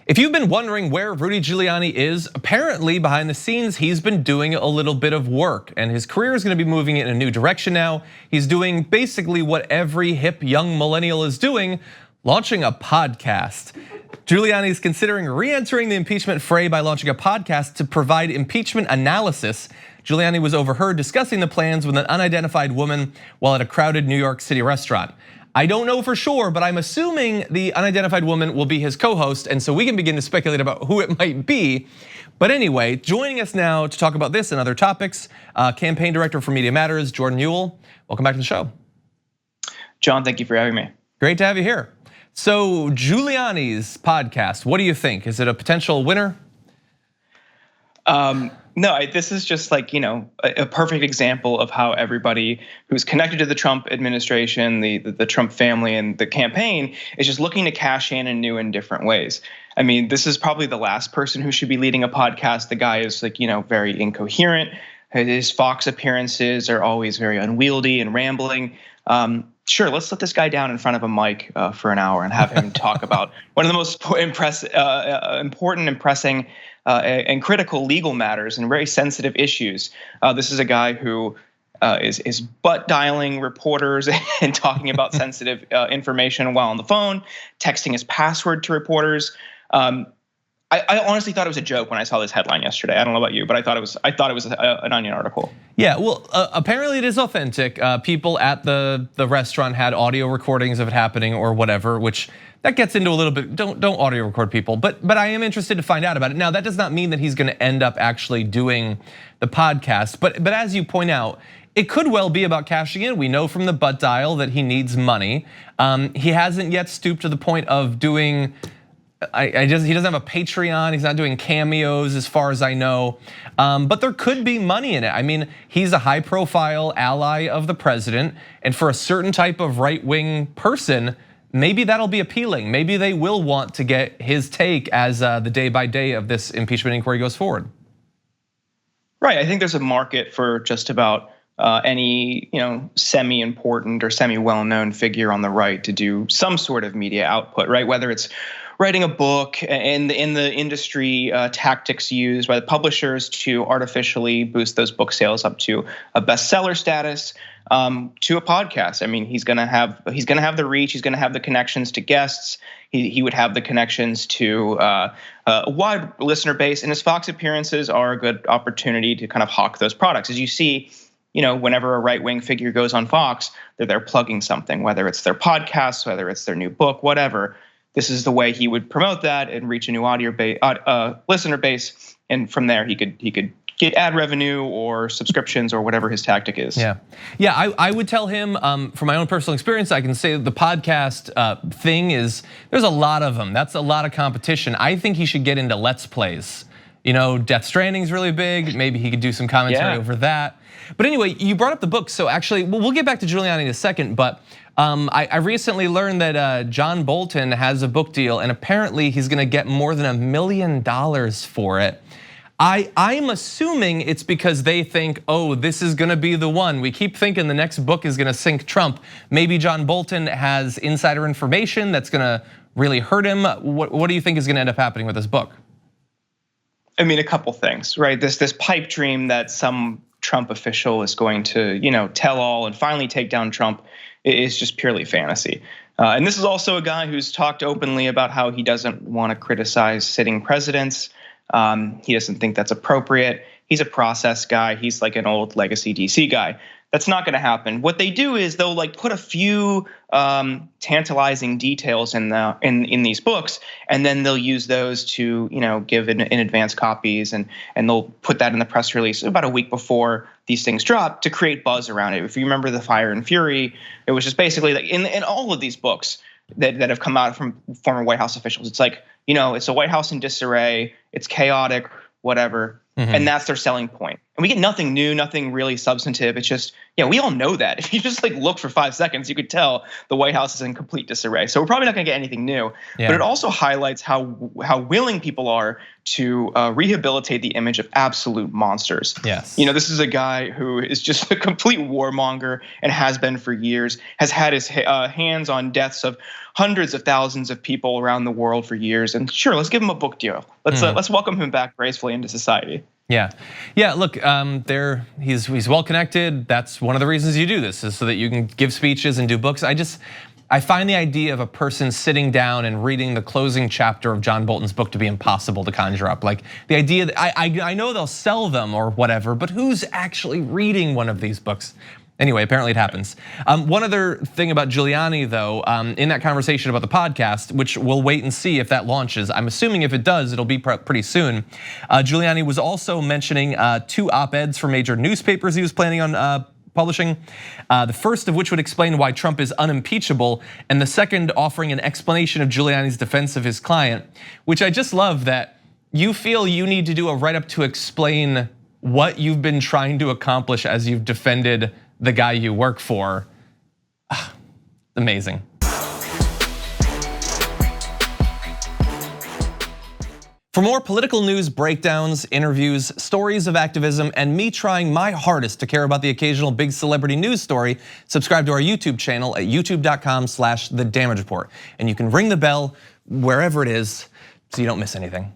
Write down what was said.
If you've been wondering where Rudy Giuliani is, apparently behind the scenes, he's been doing a little bit of work and his career is gonna be moving in a new direction now. He's doing basically what every hip young millennial is doing, launching a podcast. Giuliani is considering re-entering the impeachment fray by launching a podcast to provide impeachment analysis. Giuliani was overheard discussing the plans with an unidentified woman while at a crowded New York City restaurant. I don't know for sure, but I'm assuming the unidentified woman will be his co-host, and so we can begin to speculate about who it might be. But anyway, joining us now to talk about this and other topics, campaign director for Media Matters, Jordan Newell. Welcome back to the show. John, thank you for having me. Great to have you here. So Giuliani's podcast, what do you think? Is it a potential winner? No, this is just like, a perfect example of how everybody who's connected to the Trump administration, the Trump family and the campaign is just looking to cash in new and different ways. I mean, this is probably the last person who should be leading a podcast. The guy is like, very incoherent. His Fox appearances are always very unwieldy and rambling. Sure, let's let this guy down in front of a mic for an hour and have him talk about one of the most important, pressing, and critical legal matters and very sensitive issues. This is a guy who is butt dialing reporters and talking about sensitive information while on the phone, texting his password to reporters. I honestly thought it was a joke when I saw this headline yesterday. I don't know about you, but I thought it was an Onion article. Yeah, well, apparently it is authentic. People at the restaurant had audio recordings of it happening or whatever, which that gets into a little bit. Don't audio record people, but I am interested to find out about it. Now, that does not mean that he's going to end up actually doing the podcast, but as you point out, it could well be about cashing in. We know from the butt dial that he needs money. He hasn't yet stooped to the point of doing. He doesn't have a Patreon. He's not doing cameos as far as I know, but there could be money in it. I mean, he's a high-profile ally of the president, and for a certain type of right-wing person, maybe that'll be appealing. Maybe they will want to get his take as the day-by-day of this impeachment inquiry goes forward. Right. I think there's a market for just about any semi-important or semi-well-known figure on the right to do some sort of media output, right? Whether it's writing a book and in the industry tactics used by the publishers to artificially boost those book sales up to a bestseller status, to a podcast. I mean, he's gonna have the reach, he's gonna have the connections to guests, he would have the connections to a wide listener base, and his Fox appearances are a good opportunity to kind of hawk those products. As you see, whenever a right-wing figure goes on Fox, they're there plugging something, whether it's their podcast, whether it's their new book, whatever. This is the way he would promote that and reach a new listener base, and from there he could get ad revenue or subscriptions or whatever his tactic is. Yeah, I would tell him from my own personal experience, I can say the podcast thing is there's a lot of them. That's a lot of competition. I think he should get into Let's Plays. Death Stranding is really big. Maybe he could do some commentary over that. But anyway, you brought up the book, so actually we'll get back to Giuliani in a second, but I recently learned that John Bolton has a book deal and apparently he's gonna get more than $1 million for it. I'm assuming it's because they think, oh, this is gonna be the one. We keep thinking the next book is gonna sink Trump. Maybe John Bolton has insider information that's gonna really hurt him. What do you think is gonna end up happening with this book? I mean, a couple things, right? This pipe dream that some Trump official is going to, tell all and finally take down Trump is just purely fantasy. And this is also a guy who's talked openly about how he doesn't want to criticize sitting presidents. He doesn't think that's appropriate. He's a process guy. He's like an old legacy DC guy. That's not going to happen. What they do is they'll put a few tantalizing details in these books, and then they'll use those to give in advance copies, and they'll put that in the press release about a week before these things drop to create buzz around it. If you remember the Fire and Fury, it was just basically like in all of these books that have come out from former White House officials, it's like it's a White House in disarray, it's chaotic, whatever. And that's their selling point. And we get nothing new, nothing really substantive. It's just, we all know that. If you just like look for 5 seconds, you could tell the White House is in complete disarray. So we're probably not going to get anything new. But it also highlights how willing people are to rehabilitate the image of absolute monsters. Yes. This is a guy who is just a complete warmonger and has been for years, has had his hands on deaths of hundreds of thousands of people around the world for years. And sure, let's give him a book deal. Let's welcome him back gracefully into society. Yeah. Look, he's well connected. That's one of the reasons you do this, is so that you can give speeches and do books. I find the idea of a person sitting down and reading the closing chapter of John Bolton's book to be impossible to conjure up. Like the idea that I know they'll sell them or whatever, but who's actually reading one of these books? Anyway, apparently it happens. One other thing about Giuliani, though, in that conversation about the podcast, which we'll wait and see if that launches. I'm assuming if it does, it'll be pretty soon. Giuliani was also mentioning 2 op-eds for major newspapers he was planning on publishing. The first of which would explain why Trump is unimpeachable, and the second offering an explanation of Giuliani's defense of his client, which I just love that you feel you need to do a write-up to explain what you've been trying to accomplish as you've defended the guy you work for. Amazing. For more political news, breakdowns, interviews, stories of activism, and me trying my hardest to care about the occasional big celebrity news story, subscribe to our YouTube channel at youtube.com/thedamagereport. And you can ring the bell wherever it is so you don't miss anything.